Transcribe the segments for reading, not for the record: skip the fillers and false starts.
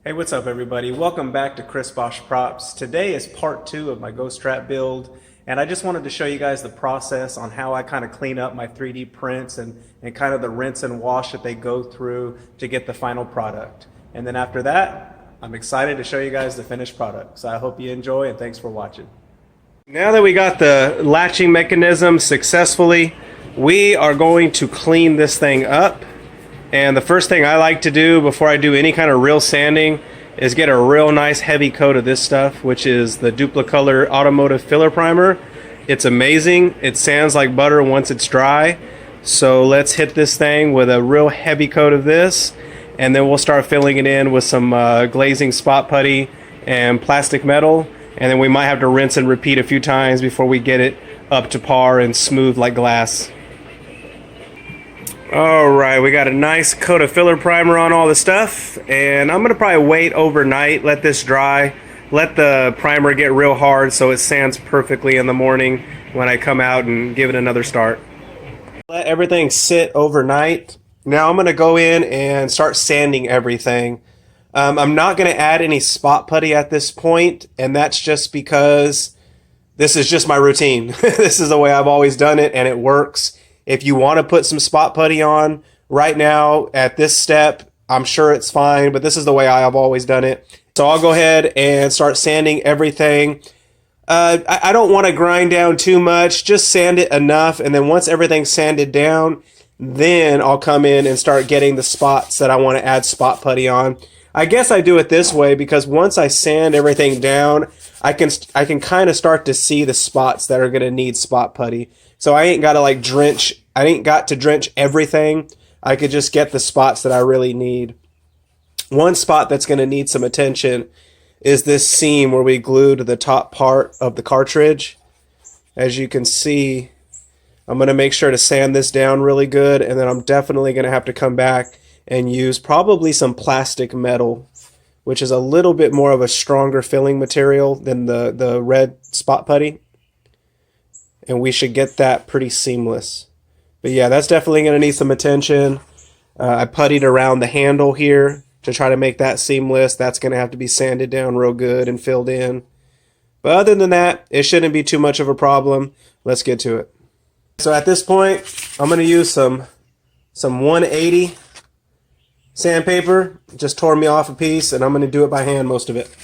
Hey, what's up everybody? Welcome back to Chris Bosch Props. Today is part 2 of my Ghost Trap build, and I just wanted to show you guys the process on how I kind of clean up my 3D prints and kind of the rinse and wash that they go through to get the final product. And then after that, I'm excited to show you guys the finished product. So I hope you enjoy and thanks for watching. Now that we got the latching mechanism successfully, we are going to clean this thing up. And the first thing I like to do before I do any kind of real sanding is get a real nice heavy coat of this stuff, which is the Duplicolor Automotive Filler Primer. It's amazing. It sands like butter once it's dry. So let's hit this thing with a real heavy coat of this, and then we'll start filling it in with some glazing spot putty and plastic metal. And then we might have to rinse and repeat a few times before we get it up to par and smooth like glass. Alright, we got a nice coat of filler primer on all the stuff, and I'm going to probably wait overnight, let this dry, let the primer get real hard so it sands perfectly in the morning when I come out and give it another start. Let everything sit overnight. Now I'm going to go in and start sanding everything. I'm not going to add any spot putty at this point, and that's just because this is just my routine. This is the way I've always done it, and it works. If you want to put some spot putty on right now at this step, I'm sure it's fine, but this is the way I have always done it. So I'll go ahead and start sanding everything. I don't want to grind down too much, just sand it enough, and then once everything's sanded down, then I'll come in and start getting the spots that I want to add spot putty on. I guess I do it this way because once I sand everything down, I can kind of start to see the spots that are going to need spot putty. So I ain't got to drench everything. I could just get the spots that I really need. One spot that's going to need some attention is this seam where we glued the top part of the cartridge. As you can see, I'm going to make sure to sand this down really good, and then I'm definitely going to have to come back and use probably some plastic metal, which is a little bit more of a stronger filling material than the red spot putty. And we should get that pretty seamless. But yeah, that's definitely going to need some attention. I puttied around the handle here to try to make that seamless. That's going to have to be sanded down real good and filled in. But other than that, it shouldn't be too much of a problem. Let's get to it. So at this point, I'm going to use some 180 sandpaper. Just tore me off a piece, and I'm going to do it by hand most of it.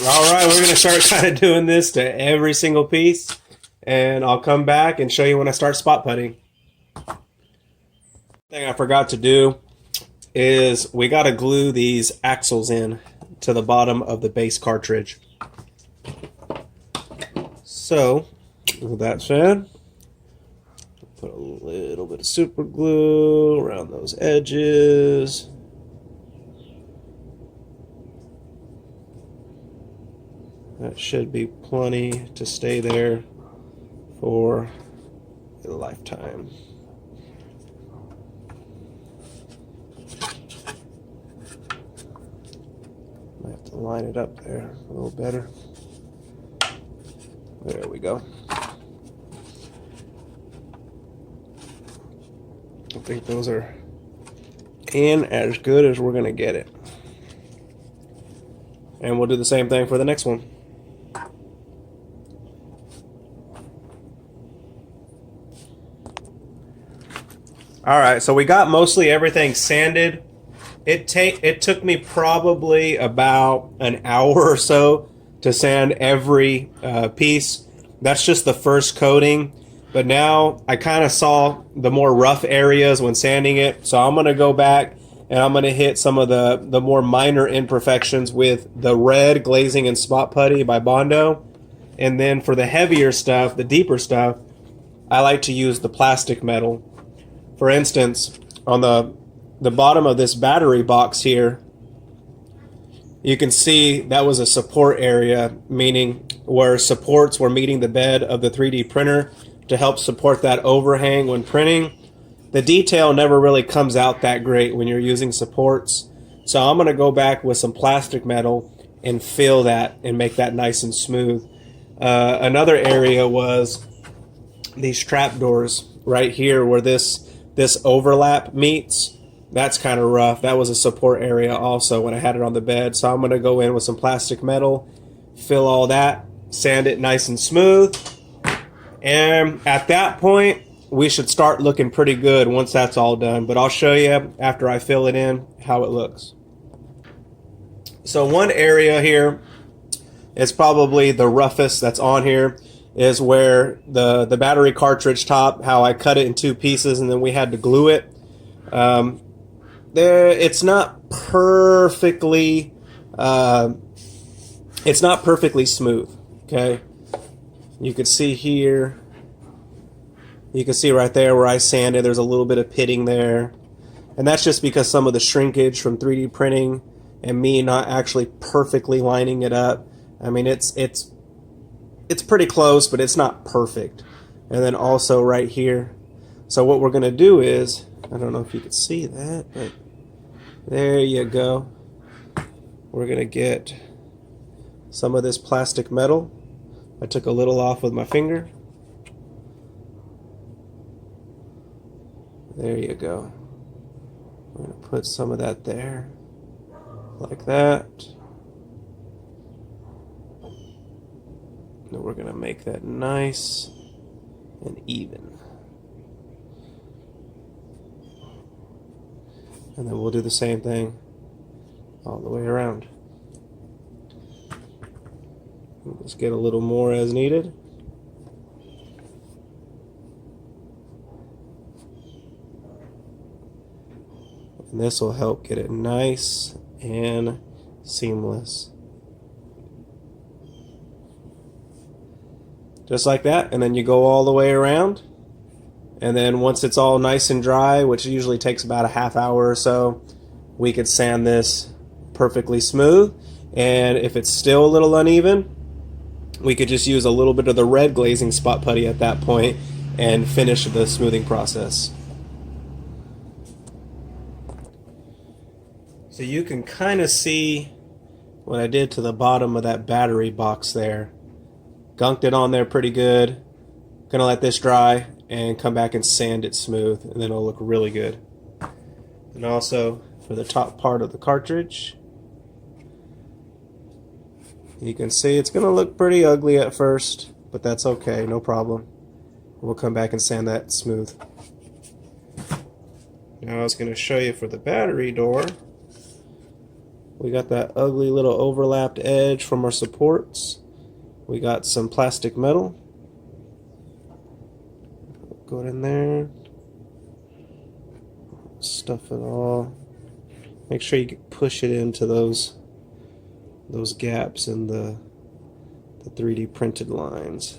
Alright, we're going to start kind of doing this to every single piece, and I'll come back and show you when I start spot putting. Thing I forgot to do is we got to glue these axles in to the bottom of the base cartridge. So, with that said, put a little bit of super glue around those edges. That should be plenty to stay there for a lifetime. Might have to line it up there a little better. There we go. I think those are in as good as we're going to get it. And we'll do the same thing for the next one. All right, so we got mostly everything sanded. It took me probably about an hour or so to sand every piece. That's just the first coating. But now I kind of saw the more rough areas when sanding it, so I'm gonna go back and I'm gonna hit some of the more minor imperfections with the red glazing and spot putty by Bondo. And then for the heavier stuff, the deeper stuff, I like to use the plastic metal. For instance, on the bottom of this battery box here, you can see that was a support area, meaning where supports were meeting the bed of the 3D printer to help support that overhang when printing. The detail never really comes out that great when you're using supports. So I'm going to go back with some plastic metal and fill that and make that nice and smooth. Another area was these trapdoors right here where this overlap meets. That's kind of rough. That was a support area also when I had it on the bed. So I'm going to go in with some plastic metal, fill all that, sand it nice and smooth. And at that point, we should start looking pretty good once that's all done. But I'll show you after I fill it in how it looks. So one area here is probably the roughest that's on here, is where the battery cartridge top, how I cut it in two pieces and then we had to glue it. It's not perfectly smooth. Okay, you can see here, you can see right there where I sanded, there's a little bit of pitting there, and that's just because some of the shrinkage from 3D printing and me not actually perfectly lining it up. I mean, it's pretty close, but it's not perfect. And then also right here. So what we're going to do is, I don't know if you can see that, but there you go. We're going to get some of this plastic metal. I took a little off with my finger. There you go. We're going to put some of that there, like that. And we're going to make that nice and even. And then we'll do the same thing all the way around. Let's get a little more as needed. And this will help get it nice and seamless. Just like that, and then you go all the way around. And then once it's all nice and dry, which usually takes about a half hour or so, we could sand this perfectly smooth. And if it's still a little uneven, we could just use a little bit of the red glazing spot putty at that point and finish the smoothing process. So you can kind of see what I did to the bottom of that battery box there. Gunked it on there pretty good. Gonna let this dry and come back and sand it smooth, and then it'll look really good. And also for the top part of the cartridge, you can see it's gonna look pretty ugly at first, but that's okay, no problem. We'll come back and sand that smooth. Now I was gonna show you for the battery door. We got that ugly little overlapped edge from our supports. We got some plastic metal. Go in there. Stuff it all. Make sure you push it into those gaps in the 3D printed lines.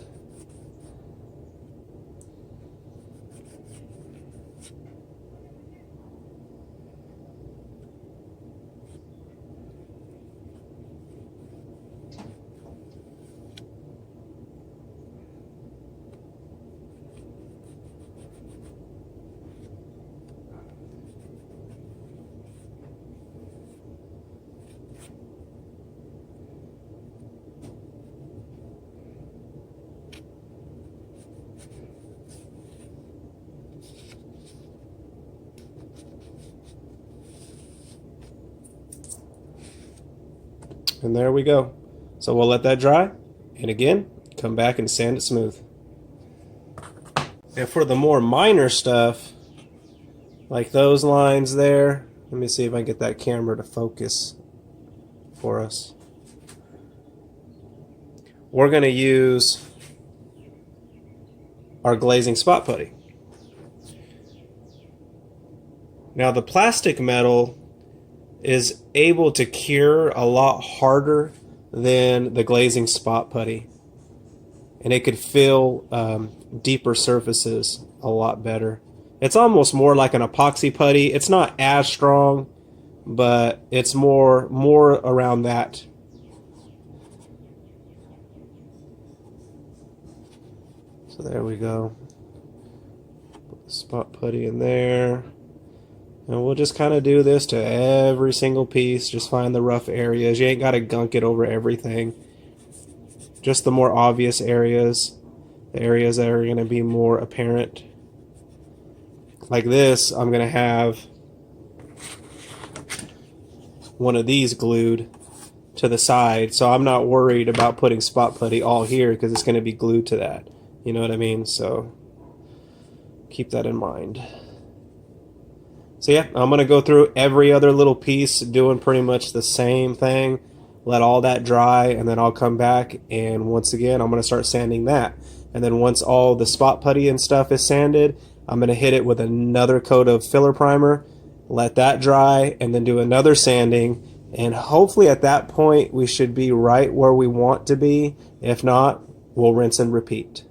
And there we go. So we'll let that dry, and again, come back and sand it smooth. And for the more minor stuff, like those lines there. Let me see if I can get that camera to focus for us. We're going to use our glazing spot putty. Now the plastic metal is able to cure a lot harder than the glazing spot putty, and it could fill deeper surfaces a lot better. It's almost more like an epoxy putty. It's not as strong, but it's more around that. So there we go. Put the spot putty in there. And we'll just kind of do this to every single piece. Just find the rough areas. You ain't got to gunk it over everything. Just the more obvious areas. The areas that are going to be more apparent. Like this, I'm going to have one of these glued to the side. So I'm not worried about putting spot putty all here because it's going to be glued to that. You know what I mean? So keep that in mind. So yeah, I'm going to go through every other little piece doing pretty much the same thing. Let all that dry, and then I'll come back, and once again I'm going to start sanding that. And then once all the spot putty and stuff is sanded, I'm going to hit it with another coat of filler primer, let that dry, and then do another sanding. And hopefully at that point we should be right where we want to be. If not, we'll rinse and repeat.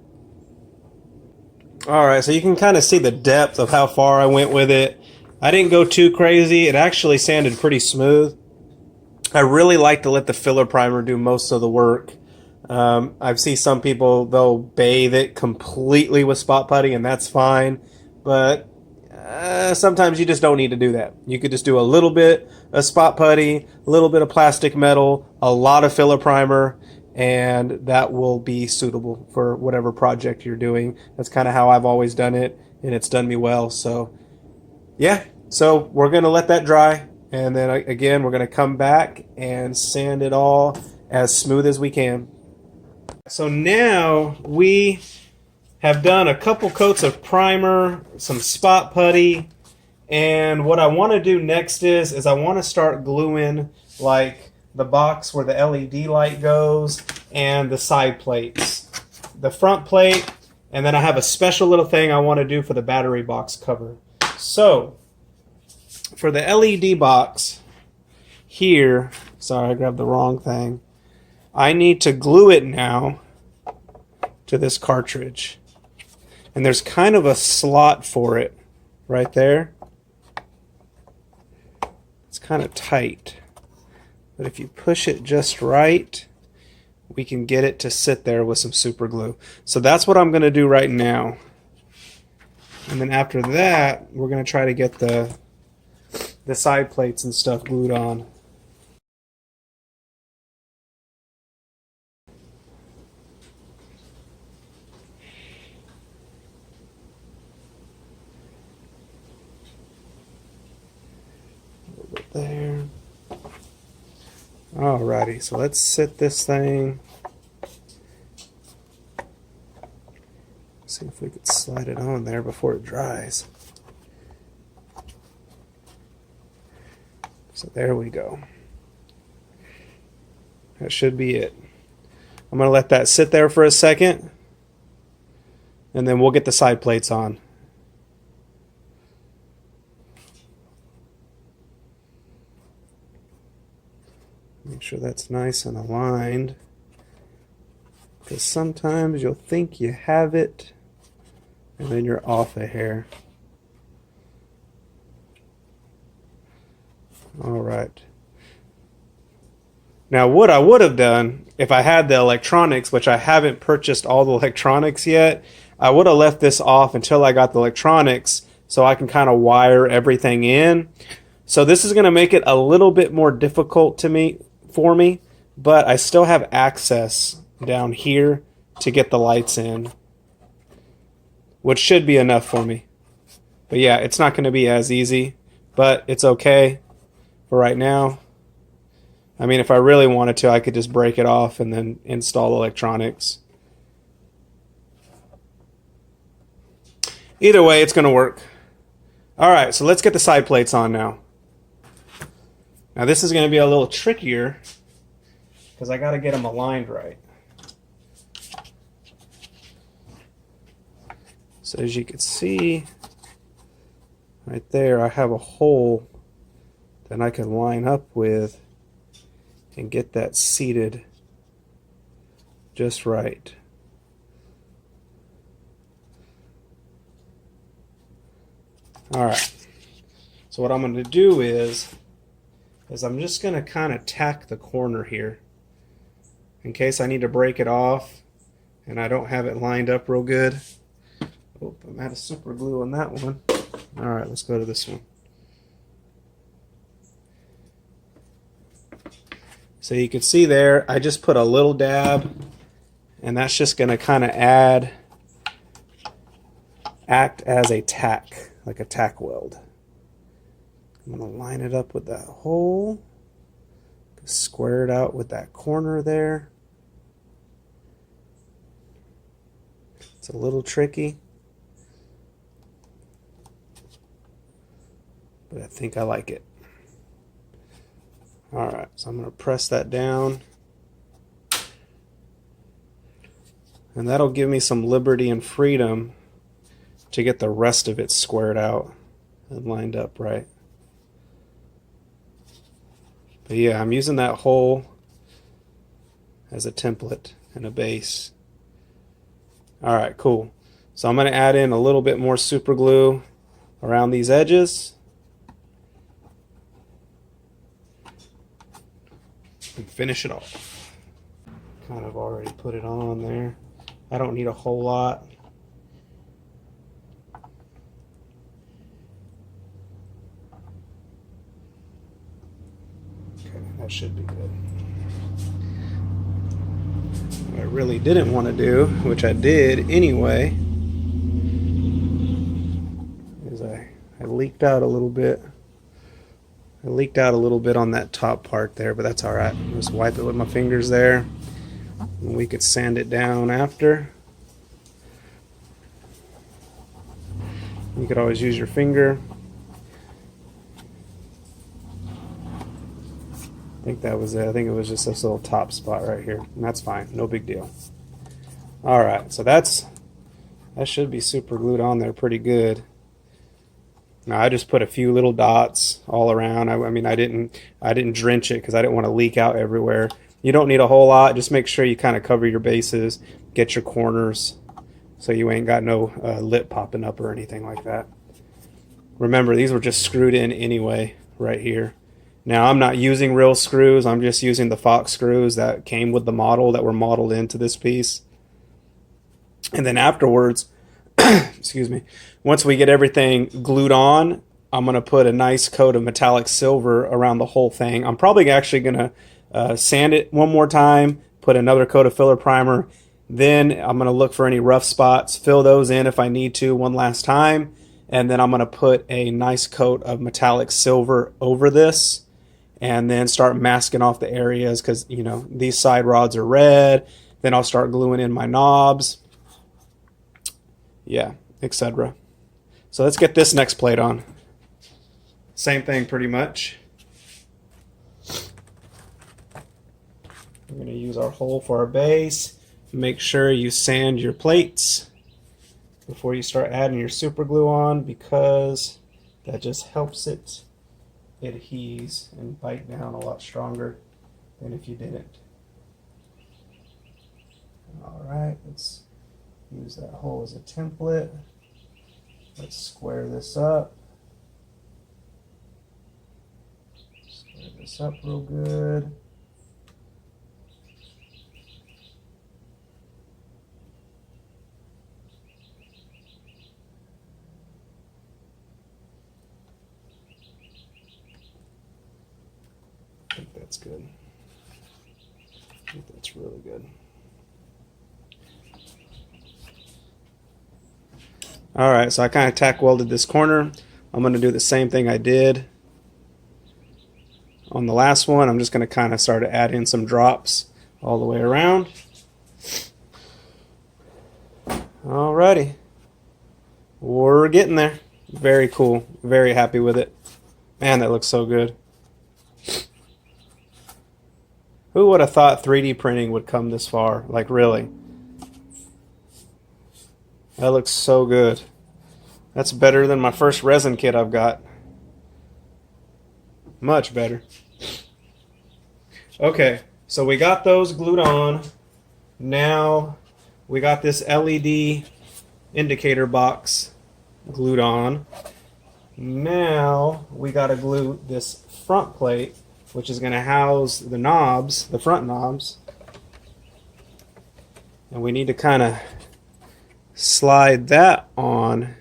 Alright, so you can kind of see the depth of how far I went with it. I didn't go too crazy. It actually sanded pretty smooth. I really like to let the filler primer do most of the work. I've seen some people, they'll bathe it completely with spot putty, and that's fine. But sometimes you just don't need to do that. You could just do a little bit of spot putty, a little bit of plastic metal, a lot of filler primer, and that will be suitable for whatever project you're doing. That's kind of how I've always done it, and it's done me well. So yeah, so we're going to let that dry, and then again we're going to come back and sand it all as smooth as we can. So now we have done a couple coats of primer, some spot putty, and what I want to do next is I want to start gluing like the box where the LED light goes and the side plates. The front plate, and then I have a special little thing I want to do for the battery box cover. So, for the LED box here, sorry, I grabbed the wrong thing. I need to glue it now to this cartridge. And there's kind of a slot for it right there. It's kind of tight. But if you push it just right, we can get it to sit there with some super glue. So that's what I'm going to do right now. And then after that, we're going to try to get the side plates and stuff glued on. A little bit there. Alrighty, so let's sit this thing. See if we could slide it on there before it dries. So there we go. That should be it. I'm going to let that sit there for a second, and then we'll get the side plates on. Make sure that's nice and aligned, because sometimes you'll think you have it, and then you're off a hair. Alright. Now what I would have done if I had the electronics, which I haven't purchased all the electronics yet, I would have left this off until I got the electronics so I can kind of wire everything in. So this is going to make it a little bit more difficult for me, but I still have access down here to get the lights in, which should be enough for me. But yeah, it's not going to be as easy, but it's okay for right now. I mean, if I really wanted to, I could just break it off and then install electronics. Either way, it's going to work. All right, so let's get the side plates on now. Now this is going to be a little trickier because I got to get them aligned right. So as you can see right there, I have a hole that I can line up with and get that seated just right. All right, so what I'm going to do is I'm just going to kind of tack the corner here in case I need to break it off and I don't have it lined up real good. Oh, I'm out of super glue on that one. All right, let's go to this one. So you can see there, I just put a little dab, and that's just going to kind of act as a tack, like a tack weld. I'm going to line it up with that hole, square it out with that corner there. It's a little tricky, but I think I like it. All right, so I'm going to press that down, and that'll give me some liberty and freedom to get the rest of it squared out and lined up right. But yeah, I'm using that hole as a template and a base. All right, cool. So I'm going to add in a little bit more super glue around these edges and finish it off. Kind of already put it on there. I don't need a whole lot. Okay, that should be good. What I really didn't want to do, which I did anyway, is I leaked out a little bit. I leaked out a little bit on that top part there, but that's all right. Just wipe it with my fingers there, and we could sand it down after. You could always use your finger. I think that was it. I think it was just this little top spot right here, and that's fine. No big deal. All right, so that should be super glued on there pretty good. Now I just put a few little dots all around. I mean, I didn't drench it because I didn't want to leak out everywhere. You don't need a whole lot. Just make sure you kind of cover your bases, get your corners, so you ain't got no lip popping up or anything like that. Remember, these were just screwed in anyway, right here. Now I'm not using real screws. I'm just using the Fox screws that came with the model that were modeled into this piece. And then afterwards, excuse me, once we get everything glued on, I'm going to put a nice coat of metallic silver around the whole thing. I'm probably actually going to sand it one more time, put another coat of filler primer. Then I'm going to look for any rough spots, fill those in if I need to one last time. And then I'm going to put a nice coat of metallic silver over this and then start masking off the areas because, you know, these side rods are red. Then I'll start gluing in my knobs. Yeah, etc. So let's get this next plate on. Same thing pretty much. We're going to use our hole for our base. Make sure you sand your plates before you start adding your super glue on because that just helps it adhere and bite down a lot stronger than if you didn't. Alright, let's use that hole as a template. Let's square this up. Square this up real good. I think that's good. I think that's really good. Alright, so I kind of tack welded this corner. I'm going to do the same thing I did on the last one. I'm just going to kind of start to add in some drops all the way around. Alrighty. We're getting there. Very cool. Very happy with it. Man, that looks so good. Who would have thought 3D printing would come this far? Like, really? That looks so good. That's better than my first resin kit I've got. Much better. Okay, so we got those glued on. Now we got this LED indicator box glued on. Now we got to glue this front plate, which is going to house the knobs, the front knobs. And we need to kind of slide that on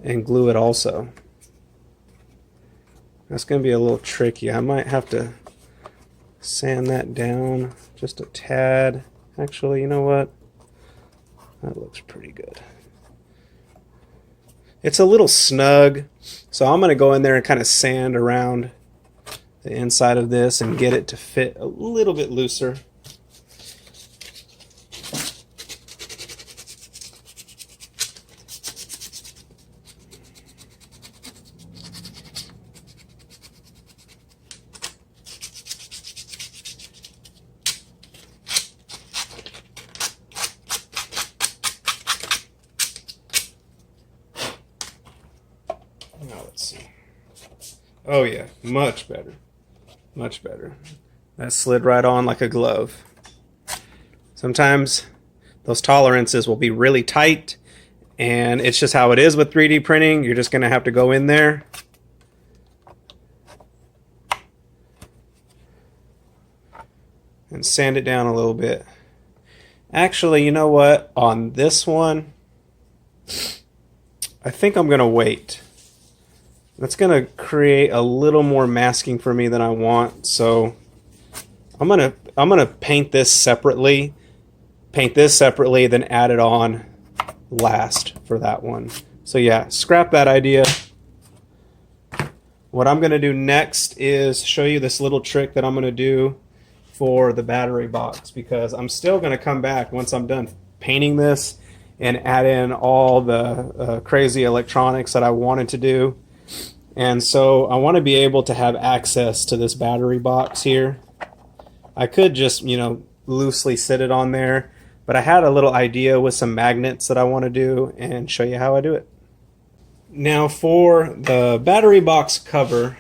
and glue it also. That's going to be a little tricky. I might have to sand that down just a tad. Actually, you know what? That looks pretty good. It's a little snug, so I'm going to go in there and kind of sand around the inside of this and get it to fit a little bit looser. Now let's see. Oh yeah, much better. Much better. That slid right on like a glove. Sometimes those tolerances will be really tight, and it's just how it is with 3D printing. You're just going to have to go in there and sand it down a little bit. Actually, you know what? On this one, I think I'm going to wait. That's going to create a little more masking for me than I want, so I'm gonna paint this separately, then add it on last for that one. So yeah, scrap that idea. What I'm gonna do next is show you this little trick that I'm gonna do for the battery box, because I'm still gonna come back once I'm done painting this and add in all the crazy electronics that I wanted to do. And so I want to be able to have access to this battery box here. I could just, you know, loosely sit it on there, but I had a little idea with some magnets that I want to do and show you how I do it. Now for the battery box cover,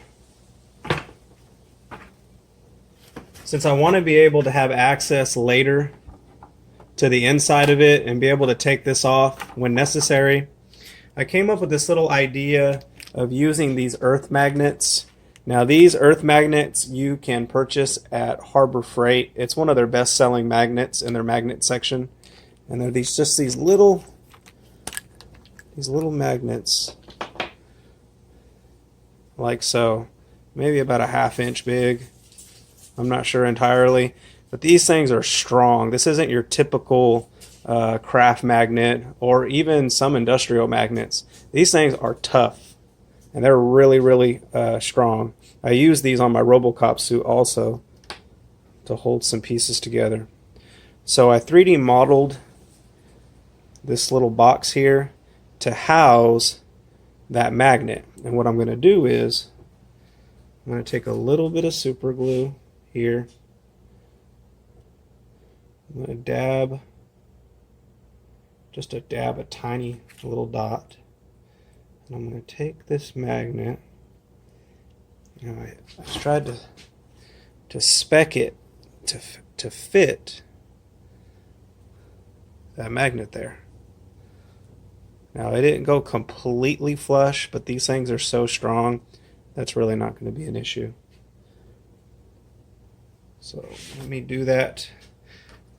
since I want to be able to have access later to the inside of it and be able to take this off when necessary, I came up with this little idea of using these earth magnets. Now these earth magnets you can purchase at Harbor Freight. It's one of their best selling magnets in their magnet section. And they're just these little magnets like so. Maybe about a 1/2 inch big. I'm not sure entirely. But these things are strong. This isn't your typical craft magnet or even some industrial magnets. These things are tough. And they're really, really strong. I use these on my RoboCop suit also to hold some pieces together. So I 3D modeled this little box here to house that magnet. And what I'm going to do is I'm going to take a little bit of super glue here. I'm going to dab, just a tiny little dot. And I'm going to take this magnet. Now I tried to spec it to fit that magnet there. Now it didn't go completely flush, but these things are so strong that's really not going to be an issue. So let me do that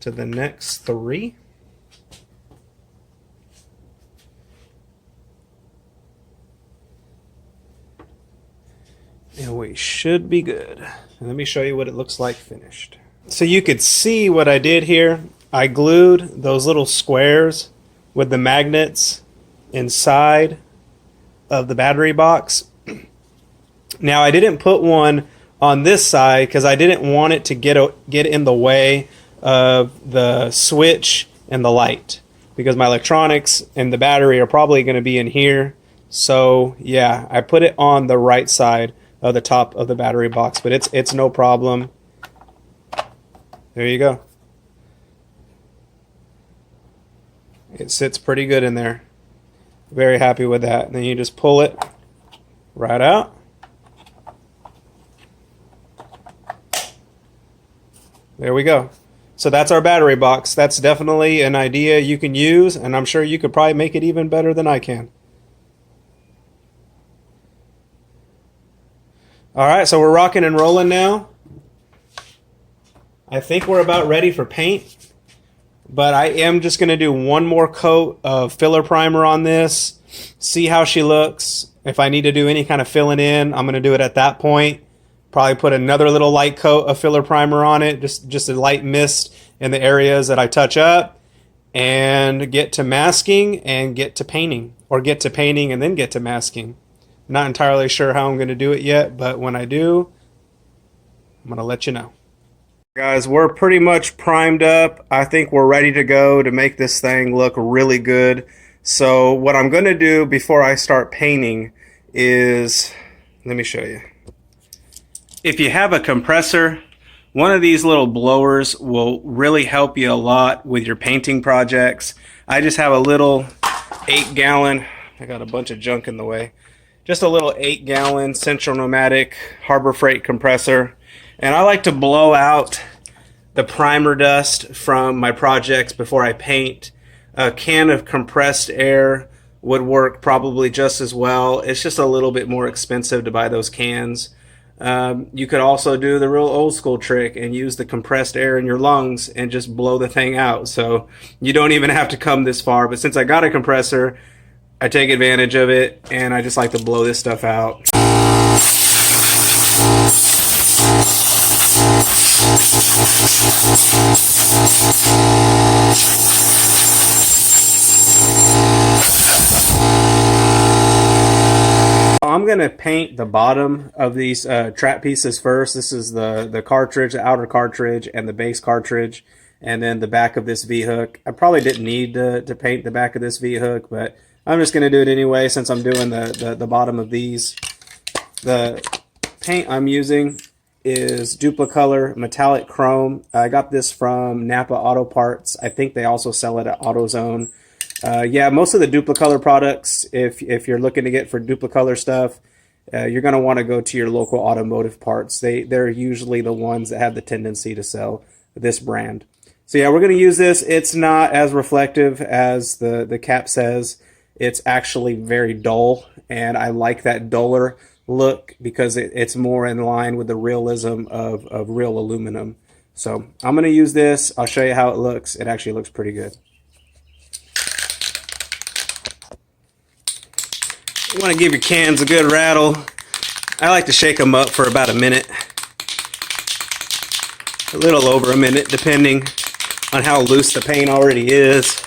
to the next 3. And we should be good. And let me show you what it looks like finished. So you could see what I did here. I glued those little squares with the magnets inside of the battery box. Now I didn't put one on this side because I didn't want it to get in the way of the switch and the light, because my electronics and the battery are probably going to be in here. So yeah, I put it on the right side of the top of the battery box, but it's no problem. There you go. It sits pretty good in there. Very happy with that. And then you just pull it right out. There we go. So that's our battery box. That's definitely an idea you can use, and I'm sure you could probably make it even better than I can. All right, so we're rocking and rolling now. I think we're about ready for paint, but I am just going to do one more coat of filler primer on this, see how she looks. If I need to do any kind of filling in, I'm going to do it at that point. Probably put another little light coat of filler primer on it, just a light mist in the areas that I touch up, and get to masking and get to painting, or get to painting and then get to masking. Not entirely sure how I'm going to do it yet, but when I do, I'm going to let you know. Guys, we're pretty much primed up. I think we're ready to go to make this thing look really good. So what I'm going to do before I start painting is, let me show you. If you have a compressor, one of these little blowers will really help you a lot with your painting projects. I just have a little 8-gallon, I got a bunch of junk in the way, just a little 8-gallon Central Pneumatic Harbor Freight compressor. And I like to blow out the primer dust from my projects before I paint. A can of compressed air would work probably just as well. It's just a little bit more expensive to buy those cans. You could also do the real old school trick and use the compressed air in your lungs and just blow the thing out. So you don't even have to come this far. But since I got a compressor, I take advantage of it, and I just like to blow this stuff out. I'm going to paint the bottom of these trap pieces first. This is the cartridge, the outer cartridge, and the base cartridge, and then the back of this V-hook. I probably didn't need to paint the back of this V-hook, but I'm just going to do it anyway since I'm doing the bottom of these. The paint I'm using is Duplicolor Metallic Chrome. I got this from Napa Auto Parts. I think they also sell it at AutoZone. Yeah, most of the Duplicolor products, if you're looking to get for Duplicolor stuff, you're going to want to go to your local automotive parts. They're usually the ones that have the tendency to sell this brand. So yeah, we're going to use this. It's not as reflective as the cap says. It's actually very dull, and I like that duller look because it's more in line with the realism of real aluminum. So I'm going to use this. I'll show you how it looks. It actually looks pretty good. You want to give your cans a good rattle. I like to shake them up for about a minute. A little over a minute, depending on how loose the paint already is.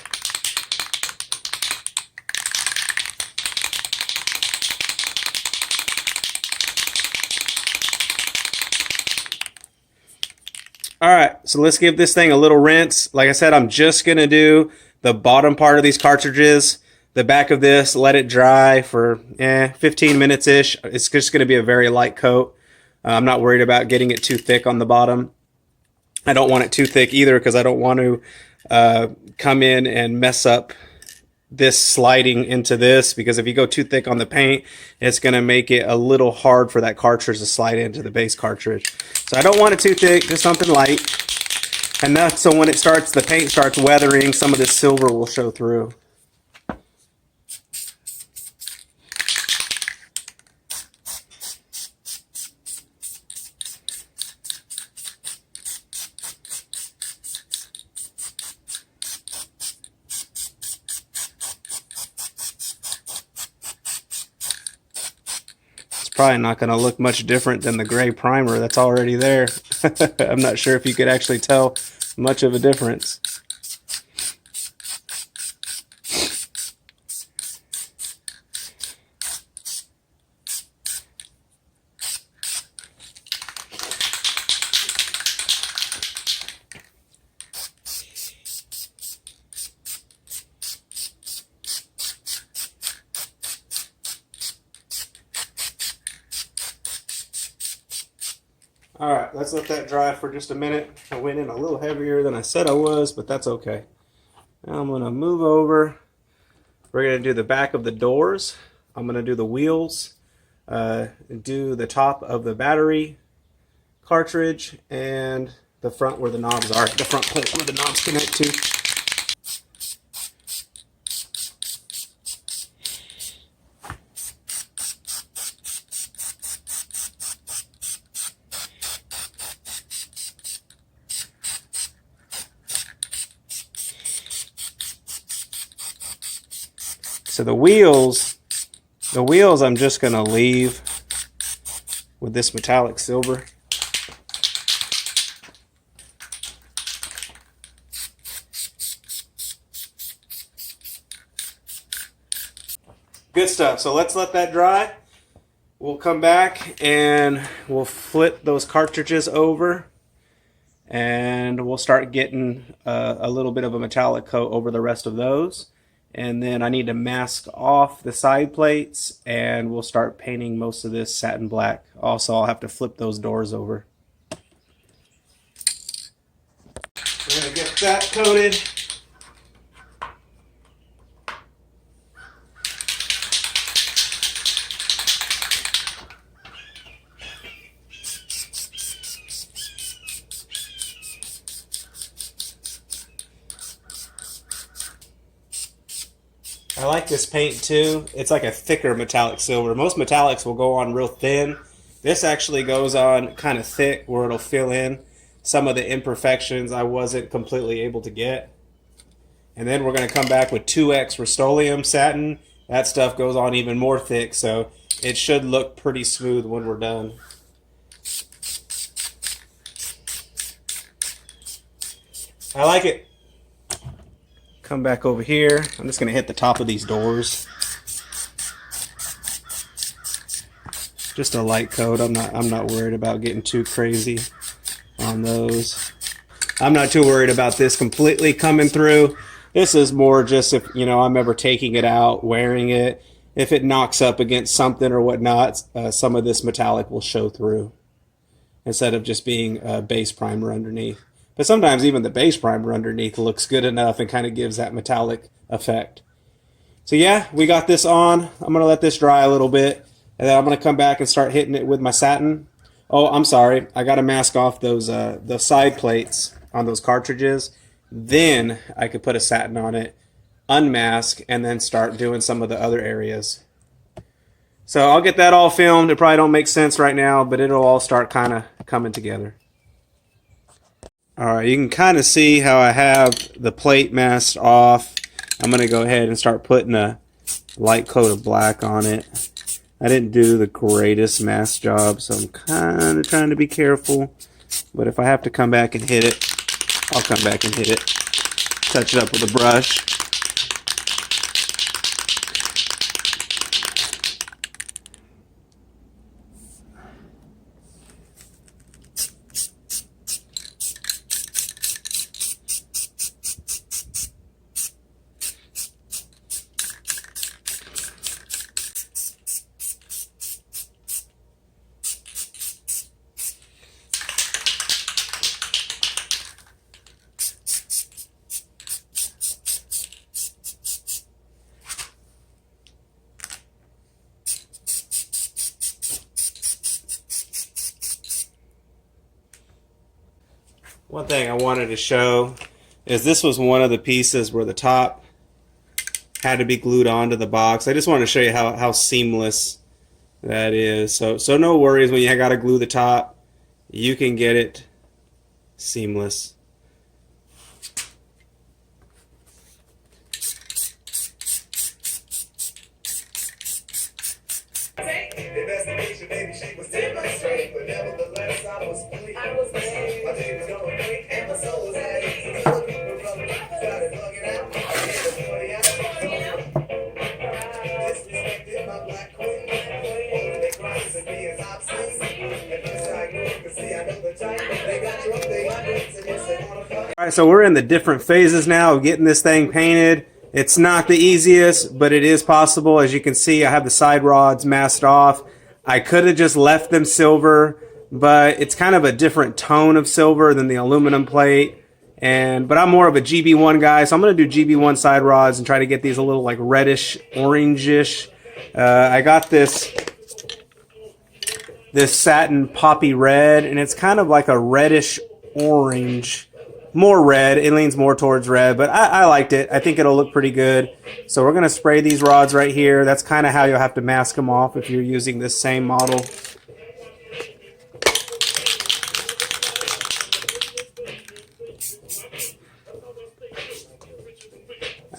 Alright, so let's give this thing a little rinse. Like I said, I'm just going to do the bottom part of these cartridges. The back of this, let it dry for 15 minutes-ish. It's just going to be a very light coat. I'm not worried about getting it too thick on the bottom. I don't want it too thick either because I don't want to come in and mess up this sliding into this, because if you go too thick on the paint, it's going to make it a little hard for that cartridge to slide into the base cartridge. So I don't want it too thick, just something light. Enough so when the paint starts weathering, some of this silver will show through. Probably not going to look much different than the gray primer that's already there. I'm not sure if you could actually tell much of a difference. All right, let's let that dry for just a minute. I went in a little heavier than I said I was, but that's okay. Now I'm gonna move over. We're gonna do the back of the doors. I'm gonna do the wheels, do the top of the battery cartridge, and the front where the knobs are, the front plate where the knobs connect to. So the wheels I'm just gonna leave with this metallic silver. Good stuff. So let's let that dry. We'll come back and we'll flip those cartridges over and we'll start getting a little bit of a metallic coat over the rest of those. And then I need to mask off the side plates and we'll start painting most of this satin black. Also, I'll have to flip those doors over. We're going to get that coated. I like this paint too. It's like a thicker metallic silver. Most metallics will go on real thin. This actually goes on kind of thick where it'll fill in some of the imperfections I wasn't completely able to get. And then we're going to come back with 2X Rust-Oleum satin. That stuff goes on even more thick, so it should look pretty smooth when we're done. I like it. Come back over here. I'm just going to hit the top of these doors. Just a light coat. I'm not worried about getting too crazy on those. I'm not too worried about this completely coming through. This is more just if, you know, I'm ever taking it out, wearing it. If it knocks up against something or whatnot, some of this metallic will show through instead of just being a base primer underneath. But sometimes even the base primer underneath looks good enough and kind of gives that metallic effect. So yeah, we got this on. I'm going to let this dry a little bit. And then I'm going to come back and start hitting it with my satin. Oh, I'm sorry. I got to mask off those the side plates on those cartridges. Then I could put a satin on it, unmask, and then start doing some of the other areas. So I'll get that all filmed. It probably don't make sense right now, but it'll all start kind of coming together. Alright, you can kind of see how I have the plate masked off. I'm going to go ahead and start putting a light coat of black on it. I didn't do the greatest mask job, so I'm kind of trying to be careful. But if I have to come back and hit it, I'll come back and hit it. Touch it up with a brush. One thing I wanted to show is this was one of the pieces where the top had to be glued onto the box. I just wanted to show you how seamless that is. So no worries when you got to glue the top. You can get it seamless. Investigation, baby, she was demonstrating, but nevertheless, I was pleased. My day was going great, and my soul was at ease. So the people started bugging out. I gave it 40 out. Disrespected my black queen. Holding their crosses and being obscene. And this I knew, you can see I know the type. They got drunk, they got drinks, and yes, they want to fuck. Alright, so we're in the different phases now of getting this thing painted. It's not the easiest, but it is possible. As you can see, I have the side rods masked off. I could have just left them silver, but it's kind of a different tone of silver than the aluminum plate. But I'm more of a GB1 guy, so I'm going to do GB1 side rods and try to get these a little like reddish, orangish. I got this satin poppy red, and it's kind of like a reddish orange. More red. It leans more towards red, but I liked it. I think it'll look pretty good. So we're going to spray these rods right here. That's kind of how you'll have to mask them off if you're using this same model.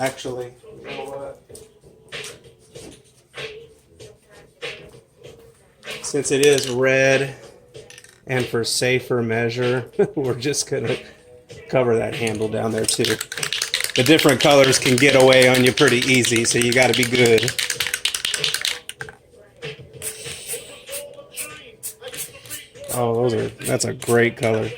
Actually, you know what? Since it is red and for safer measure, we're just going to cover that handle down there too. The different colors can get away on you pretty easy, so you got to be good. Oh, that's a great color.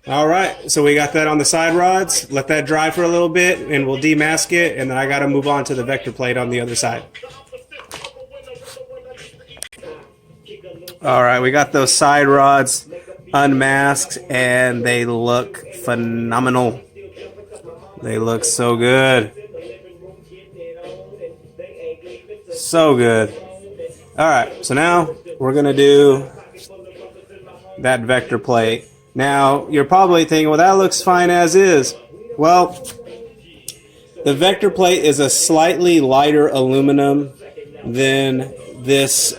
All right, so we got that on the side rods. Let that dry for a little bit, and we'll demask it, and then I got to move on to the vector plate on the other side. All right, we got those side rods unmasked, and they look phenomenal. They look so good. So good. All right, so now we're going to do that vector plate. Now, you're probably thinking, well, that looks fine as is. Well, the vector plate is a slightly lighter aluminum than this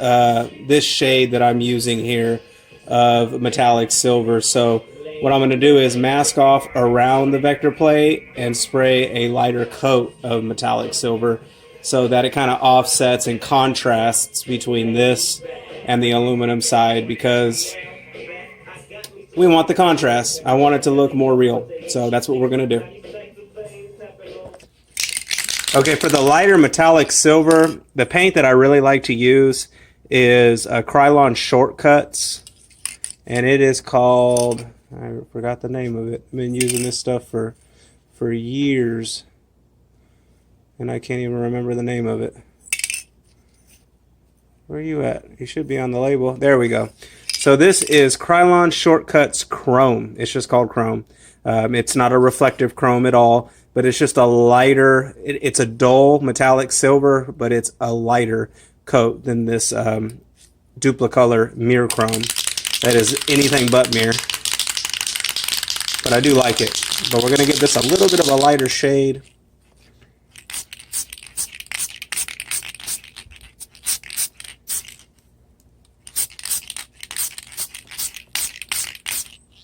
shade that I'm using here of metallic silver. So what I'm going to do is mask off around the vector plate and spray a lighter coat of metallic silver so that it kind of offsets and contrasts between this and the aluminum side, because we want the contrast. I want it to look more real. So that's what we're going to do. Okay, for the lighter metallic silver, the paint that I really like to use is Krylon Shortcuts. And it is called, I forgot the name of it. I've been using this stuff for years. And I can't even remember the name of it. Where are you at? You should be on the label. There we go. So this is Krylon Shortcuts Chrome. It's just called Chrome. It's not a reflective chrome at all, but it's just a lighter, it's a dull metallic silver, but it's a lighter coat than this Duplicolor Mirror Chrome. That is anything but mirror. But I do like it. But we're going to give this a little bit of a lighter shade.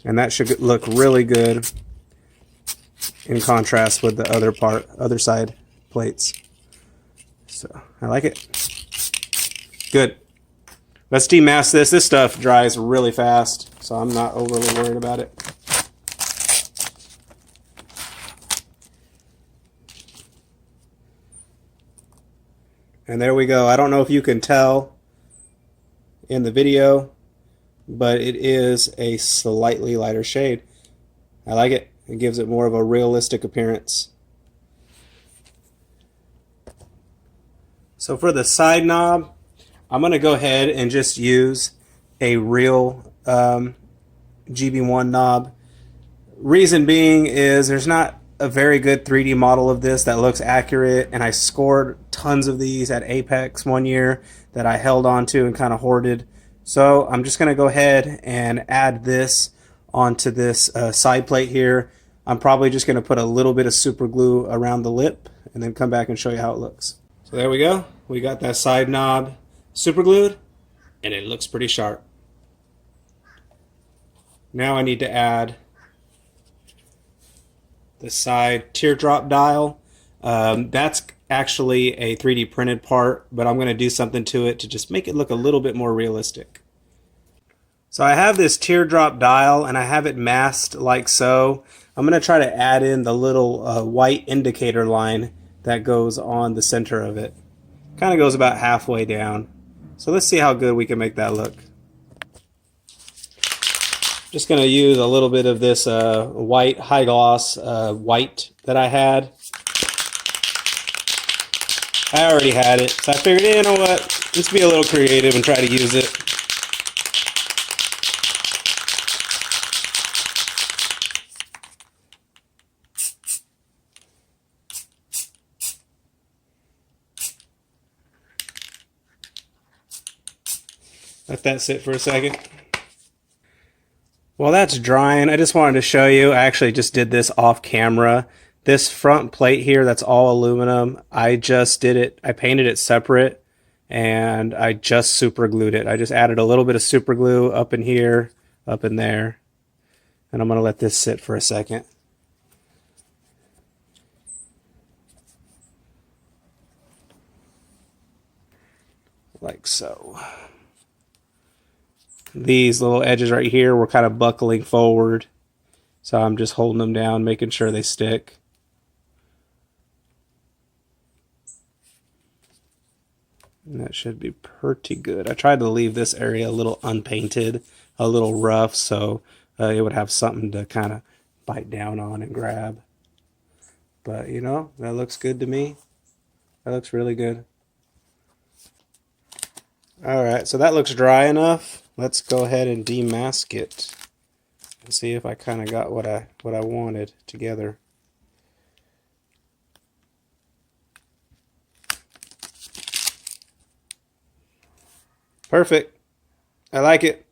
And that should look really good in contrast with the other side plates. So I like it. Good. Let's demask this. This stuff dries really fast, so I'm not overly worried about it. And there we go. I don't know if you can tell in the video, but it is a slightly lighter shade. I like it. It gives it more of a realistic appearance. So for the side knob, I'm going to go ahead and just use a real GB1 knob. Reason being is there's not a very good 3D model of this that looks accurate, and I scored tons of these at Apex one year that I held on to and kind of hoarded. So I'm just going to go ahead and add this onto this side plate here. I'm probably just going to put a little bit of super glue around the lip and then come back and show you how it looks. So there we go. We got that side knob super glued, and it looks pretty sharp. Now I need to add the side teardrop dial. That's actually a 3D printed part, but I'm going to do something to it to just make it look a little bit more realistic. So I have this teardrop dial and I have it masked like so. I'm going to try to add in the little white indicator line that goes on the center of it. Kind of goes about halfway down. So let's see how good we can make that look. Just going to use a little bit of this white high gloss white that I had. I already had it, so I figured, you know what, let's be a little creative and try to use it. Let that sit for a second. While that's drying, I just wanted to show you, I actually just did this off camera. This front plate here, that's all aluminum. I just did it, I painted it separate, and I just super glued it. I just added a little bit of super glue up in here, up in there. And I'm gonna let this sit for a second. Like so. These little edges right here were kind of buckling forward. So I'm just holding them down, making sure they stick. And that should be pretty good. I tried to leave this area a little unpainted, a little rough, so it would have something to kind of bite down on and grab. But, you know, that looks good to me. That looks really good. Alright, so that looks dry enough. Let's go ahead and demask it and see if I kind of got what I wanted together. Perfect. I like it.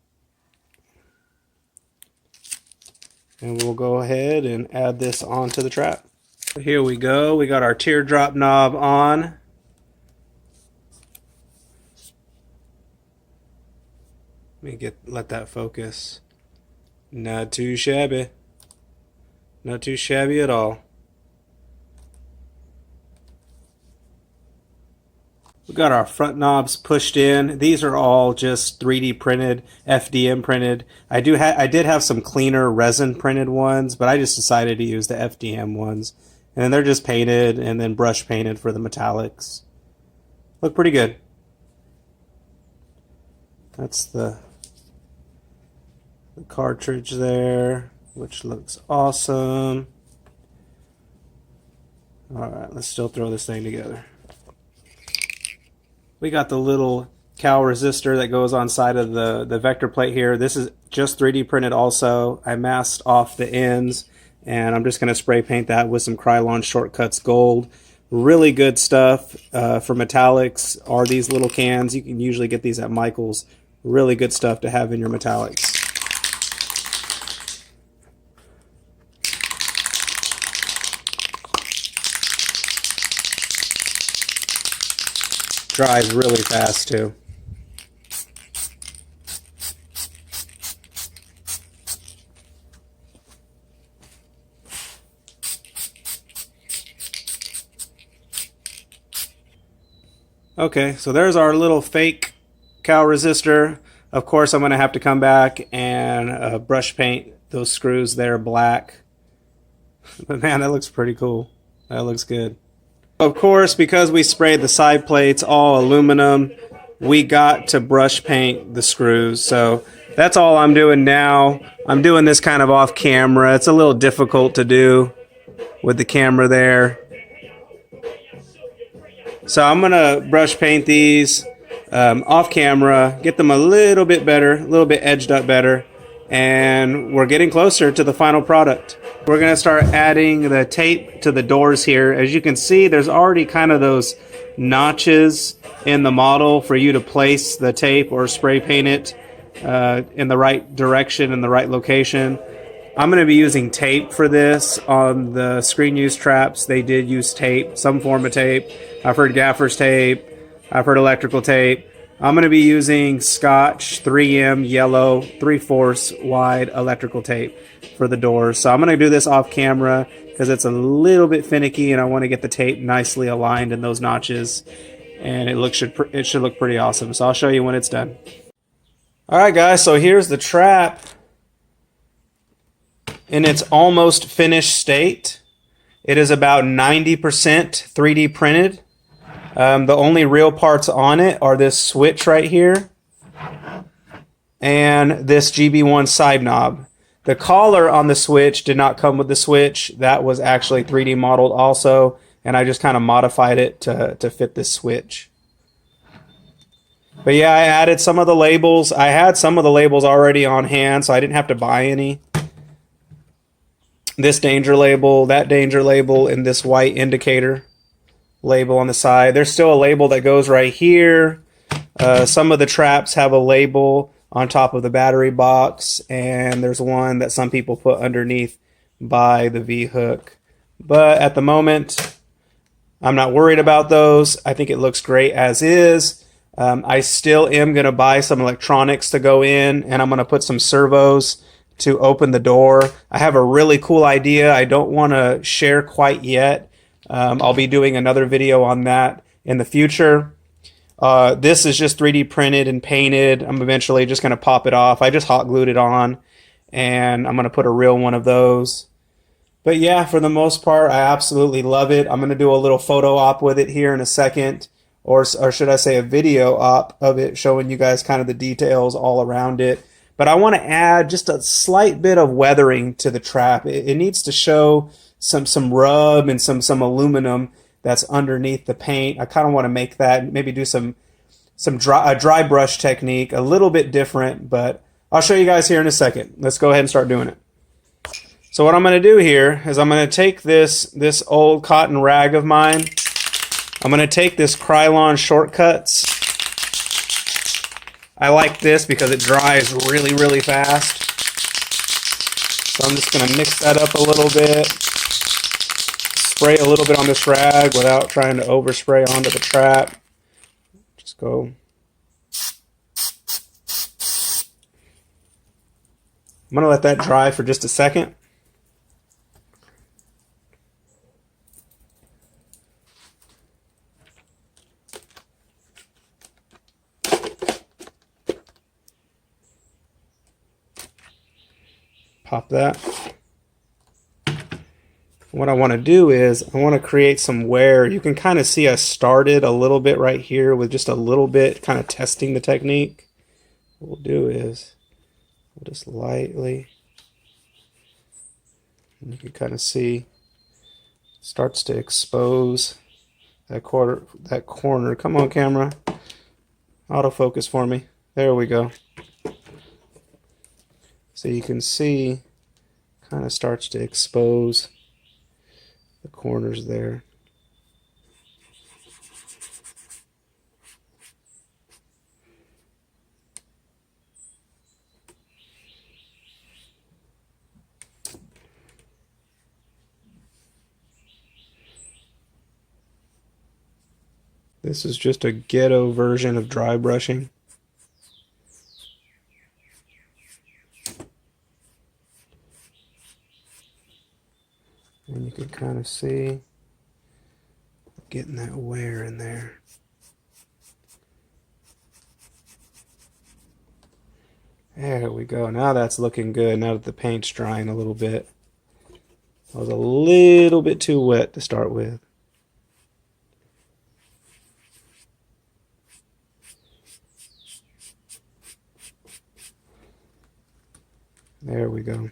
And we'll go ahead and add this onto the trap. Here we go. We got our teardrop knob on. Let me let that focus. Not too shabby. Not too shabby at all. We got our front knobs pushed in. These are all just 3D printed, FDM printed. I did have some cleaner resin printed ones, but I just decided to use the FDM ones. And then they're just painted and then brush painted for the metallics. Look pretty good. That's the cartridge there, which looks awesome. Alright, let's still throw this thing together. We got the little cowl resistor that goes on side of the vector plate here. This is just 3D printed also. I masked off the ends, and I'm just going to spray paint that with some Krylon Shortcuts Gold. Really good stuff for metallics are these little cans. You can usually get these at Michael's. Really good stuff to have in your metallics. Dries really fast too. Okay, so there's our little fake cowl resistor. Of course, I'm going to have to come back and brush paint those screws there black. But man, that looks pretty cool. That looks good. Of course, because we sprayed the side plates all aluminum, we got to brush paint the screws. So that's all I'm doing now. I'm doing this kind of off camera. It's a little difficult to do with the camera there. So I'm going to brush paint these off camera, get them a little bit better, a little bit edged up better, and we're getting closer to the final product. We're going to start adding the tape to the doors here. As you can see, there's already kind of those notches in the model for you to place the tape or spray paint it in the right direction, in the right location. I'm going to be using tape for this. On the screen use traps, they did use tape, some form of tape. I've heard gaffer's tape. I've heard electrical tape. I'm going to be using Scotch 3M yellow 3/4 wide electrical tape for the doors. So I'm going to do this off camera because it's a little bit finicky and I want to get the tape nicely aligned in those notches. And it should look pretty awesome. So I'll show you when it's done. Alright guys, so here's the trap in its almost finished state. It is about 90% 3D printed. The only real parts on it are this switch right here and this GB1 side knob. The collar on the switch did not come with the switch. That was actually 3D modeled also, and I just kind of modified it to fit this switch. But yeah, I added some of the labels. I had some of the labels already on hand, so I didn't have to buy any. This danger label, that danger label, and this white indicator label on the side. There's still a label that goes right here. Some of the traps have a label on top of the battery box, and there's one that some people put underneath by the V-hook. But at the moment, I'm not worried about those. I think it looks great as is. I still am going to buy some electronics to go in, and I'm going to put some servos to open the door. I have a really cool idea I don't want to share quite yet. I'll be doing another video on that in the future. This is just 3D printed and painted. I'm eventually just going to pop it off. I just hot glued it on, and I'm going to put a real one of those. But yeah, for the most part, I absolutely love it. I'm going to do a little photo op with it here in a second, or should I say a video op of it, showing you guys kind of the details all around it. But I want to add just a slight bit of weathering to the trap. It needs to show some rub and some aluminum that's underneath the paint. I kind of want to make that, maybe do a dry brush technique, a little bit different, but I'll show you guys here in a second. Let's go ahead and start doing it. So what I'm going to do here is I'm going to take this old cotton rag of mine. I'm going to take this Krylon Shortcuts. I like this because it dries really, really fast. So I'm just going to mix that up a little bit. Spray a little bit on this rag without trying to overspray onto the trap. Just go. I'm going to let that dry for just a second. Pop that. What I want to do is I want to create some wear. You can kind of see I started a little bit right here with just a little bit, kind of testing the technique. What we'll do is we'll just lightly, and you can kind of see it starts to expose that corner. Come on, camera. Autofocus for me. There we go. So you can see kind of starts to expose the corners there. This is just a ghetto version of dry brushing. And you can kind of see getting that wear in there. There we go. Now that's looking good. Now that the paint's drying a little bit. I was a little bit too wet to start with. There we go.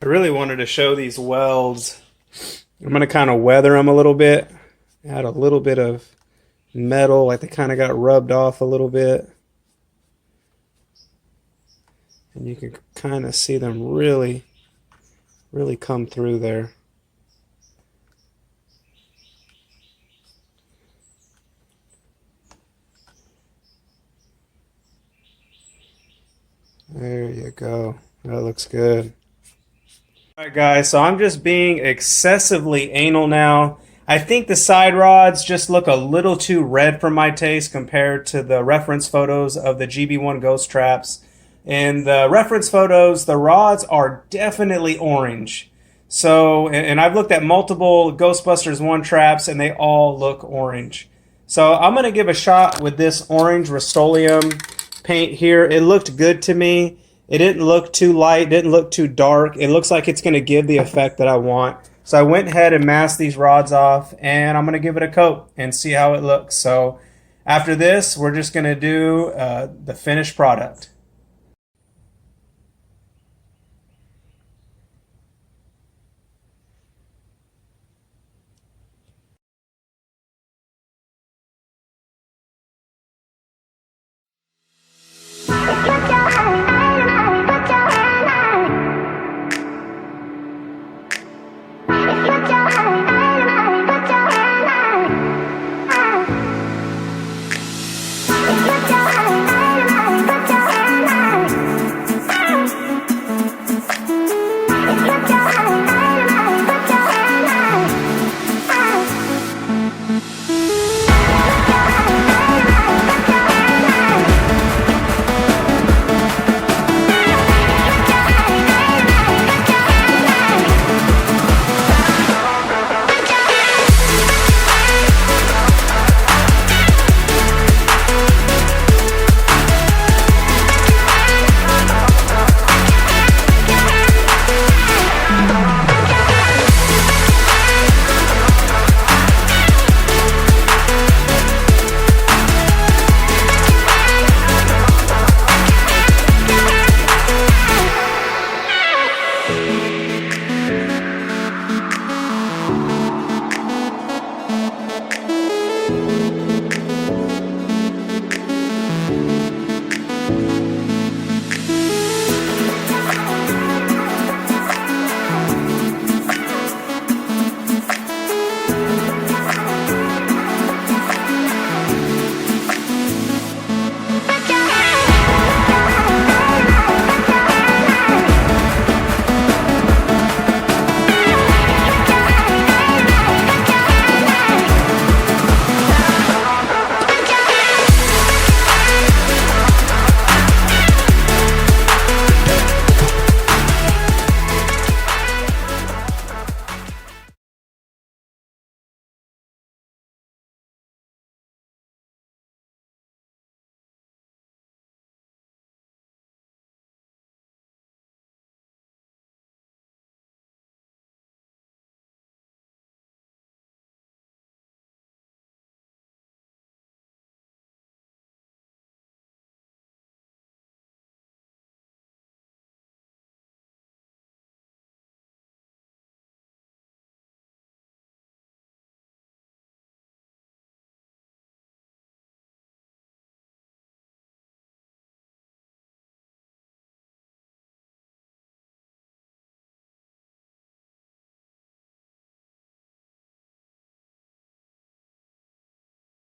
I really wanted to show these welds. I'm going to kind of weather them a little bit. Add a little bit of metal, like they kind of got rubbed off a little bit. And you can kind of see them really come through there. There you go. That looks good. Alright guys, so I'm just being excessively anal now. I think the side rods just look a little too red for my taste compared to the reference photos of the GB1 Ghost traps. In the reference photos, the rods are definitely orange. So, and I've looked at multiple Ghostbusters 1 traps and they all look orange. So I'm going to give a shot with this orange Rust-Oleum paint here. It looked good to me. It didn't look too light, didn't look too dark. It looks like it's going to give the effect that I want. So I went ahead and masked these rods off, and I'm going to give it a coat and see how it looks. So after this, we're just going to do the finished product.